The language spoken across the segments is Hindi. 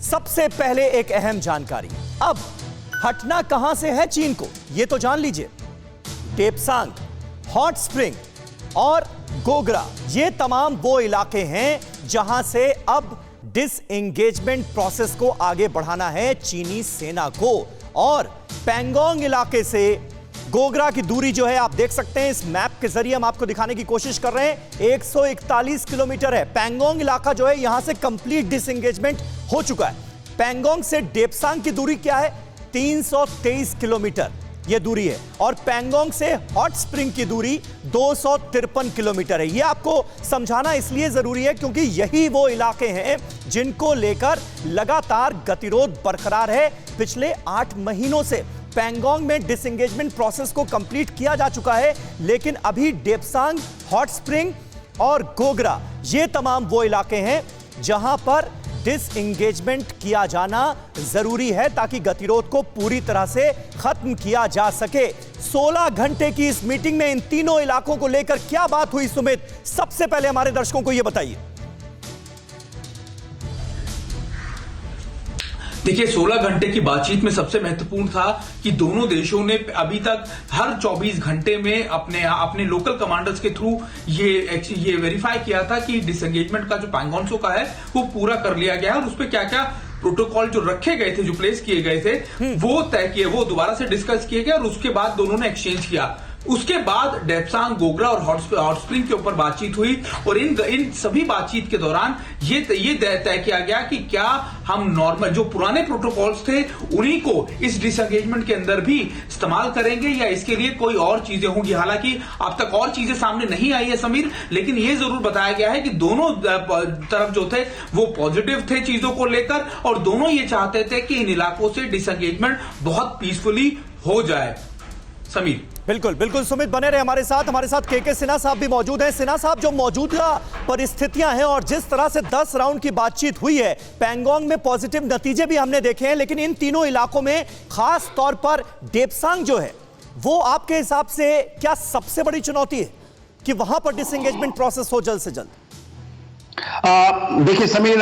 सबसे पहले एक अहम जानकारी। अब हटना कहां से है चीन को, यह तो जान लीजिए। डेप्सांग, हॉट स्प्रिंग और गोगरा, ये तमाम वो इलाके हैं जहां से अब डिसएंगेजमेंट प्रोसेस को आगे बढ़ाना है चीनी सेना को। और पैंगोंग इलाके से गोगरा की दूरी जो है आप देख सकते हैं, इस मैप के जरिए हम आपको दिखाने की कोशिश कर रहे हैं, 141 किलोमीटर है। पैंगोंग इलाका जो है यहां से कंप्लीट डिसएंगेजमेंट हो चुका है। पैंगोंग से डेप्सांग की दूरी क्या है? 323 किलोमीटर यह दूरी है। और पैंगोंग से हॉट स्प्रिंग की दूरी 253 किलोमीटर है। यह आपको समझाना इसलिए जरूरी है क्योंकि यही वो इलाके हैं जिनको लेकर लगातार गतिरोध बरकरार है पिछले 8 महीनों से। पैंगोंग में डिसएंगेजमेंट प्रोसेस को कंप्लीट किया जा चुका है, लेकिन अभी डेप्सांग, हॉट स्प्रिंग और गोगरा, ये तमाम वो इलाके हैं जहां पर डिसएंगेजमेंट किया जाना जरूरी है ताकि गतिरोध को पूरी तरह से खत्म किया जा सके। 16 घंटे की इस मीटिंग में इन तीनों इलाकों को लेकर क्या बात हुई सुमित, सबसे पहले हमारे दर्शकों को यह बताइए। देखिए, 16 घंटे की बातचीत में सबसे महत्वपूर्ण था कि दोनों देशों ने अभी तक हर 24 घंटे में अपने लोकल कमांडर्स के थ्रू ये वेरीफाई किया था कि डिसएंगेजमेंट का जो पैंगोंग का है वो पूरा कर लिया गया है और उस पर क्या क्या प्रोटोकॉल जो रखे गए थे, जो प्लेस किए गए थे, वो तय किए, वो दोबारा से डिस्कस किए गए और उसके बाद दोनों ने एक्सचेंज किया। उसके बाद डेप्सांग, गोगरा और हॉट स्प्रिंग के ऊपर बातचीत हुई और इन सभी बातचीत के दौरान ये तय किया गया कि क्या हम नॉर्मल जो पुराने प्रोटोकॉल्स थे उन्हीं को इस डिसएंगेजमेंट के अंदर भी इस्तेमाल करेंगे या इसके लिए कोई और चीजें होंगी। हालांकि अब तक और चीजें सामने नहीं आई है समीर, लेकिन यह जरूर बताया गया है कि दोनों तरफ जो थे वो पॉजिटिव थे चीजों को लेकर और दोनों ये चाहते थे कि इन इलाकों से डिसएंगेजमेंट बहुत पीसफुली हो जाए। समीर, बिल्कुल बिल्कुल सुमित, बने रहे हमारे साथ के सिन्हा साहब भी मौजूद हैं। सिन्हा साहब, जो मौजूदा परिस्थितियां हैं और जिस तरह से 10 राउंड की बातचीत हुई है, पैंगोंग में पॉजिटिव नतीजे भी हमने देखे हैं, लेकिन इन तीनों इलाकों में खास तौर पर डेप्सांग जो है वो आपके हिसाब से क्या सबसे बड़ी चुनौती है कि वहां पर डिसएंगेजमेंट प्रोसेस हो जल्द से जल्द? देखिए समीर,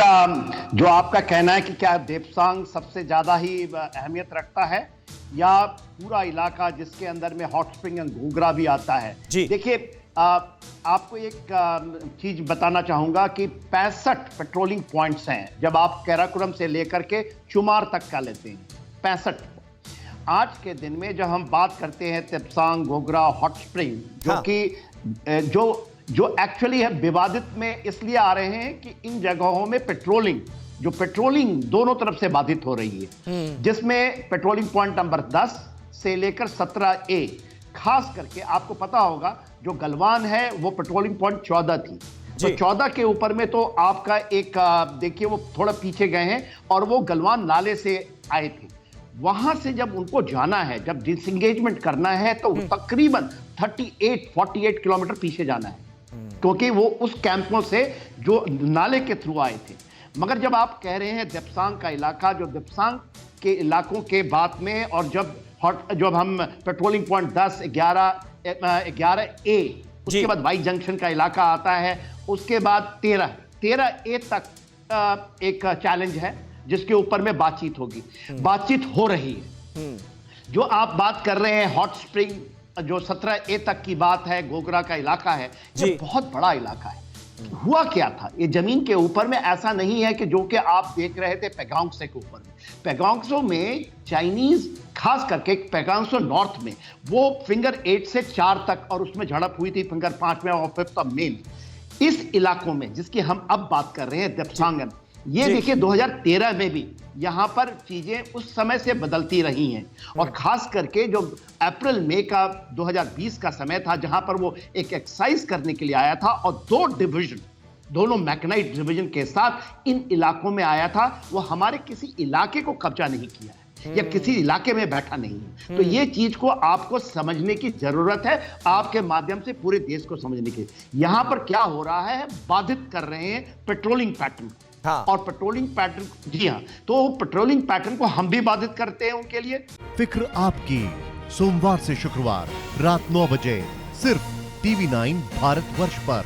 जो आपका कहना है कि क्या डेप्सांग सबसे ज्यादा ही अहमियत रखता है या पूरा इलाका जिसके अंदर में हॉट स्प्रिंग एंड गोगरा भी आता है? देखिए, आपको एक चीज बताना चाहूंगा कि 65 पेट्रोलिंग पॉइंट्स हैं जब आप कैराकुरम से लेकर के चुमार तक का लेते हैं। 65। आज के दिन में जब हम बात करते हैं डेप्सांग, गोगरा, हॉट स्प्रिंग, जो कि जो एक्चुअली है विवादित में इसलिए आ रहे हैं कि इन जगहों में पेट्रोलिंग दोनों तरफ से बाधित हो रही है, जिसमें पेट्रोलिंग पॉइंट नंबर 10 से लेकर 17A, खास करके आपको पता होगा जो गलवान है वो पेट्रोलिंग पॉइंट 14 थी, तो 14 के ऊपर में तो आपका एक देखिए वो थोड़ा पीछे गए हैं और वो गलवान नाले से आए थे। वहां से जब उनको जाना है, जब डिसएंगेजमेंट करना है तो तकरीबन 48 किलोमीटर पीछे जाना है, क्योंकि वो उस कैंपों से जो नाले के थ्रू आए थे। मगर जब आप कह रहे हैं डेप्सांग का इलाका, जो डेप्सांग के इलाकों के बाद में और जब हम पेट्रोलिंग पॉइंट 10, 11A, उसके बाद वाई जंक्शन का इलाका आता है, उसके बाद 13A तक एक चैलेंज है जिसके ऊपर में बातचीत होगी, बातचीत हो रही है। जो आप बात कर रहे हैं हॉट स्प्रिंग, जो 17A तक की बात है, गोगरा का इलाका है, ये बहुत बड़ा इलाका है। हुआ क्या था, ये जमीन के ऊपर में ऐसा नहीं है कि जो कि आप देख रहे थे पैंगोंग के ऊपर में। पैंगोंग में चाइनीज, खास करके पैंगोंग नॉर्थ में, वो फिंगर 8 से 4 तक, और उसमें झड़प हुई थी फिंगर 5 में और 5 में। इस इलाकों में जिसकी हम अब बात कर रहे हैं डेप्सांग, ये देखिए 2013 में भी यहां पर चीजें उस समय से बदलती रही हैं और खास करके जो अप्रैल मई का 2020 का समय था जहां पर वो एक एक्सरसाइज करने के लिए आया था और 2 डिवीजन, दोनों मैकेनाइज्ड डिवीजन के साथ इन इलाकों में आया था। वो हमारे किसी इलाके को कब्जा नहीं किया है या किसी इलाके में बैठा नहीं है। तो ये चीज को आपको समझने की जरूरत है, आपके माध्यम से पूरे देश को समझने की। यहां पर क्या हो रहा है, बाधित कर रहे हैं पेट्रोलिंग पैटर्न। और पेट्रोलिंग पैटर्न, जी हाँ, तो पेट्रोलिंग पैटर्न को हम भी बाधित करते हैं उनके लिए। फिक्र आपकी, सोमवार से शुक्रवार रात 9 बजे सिर्फ TV9 भारतवर्ष पर।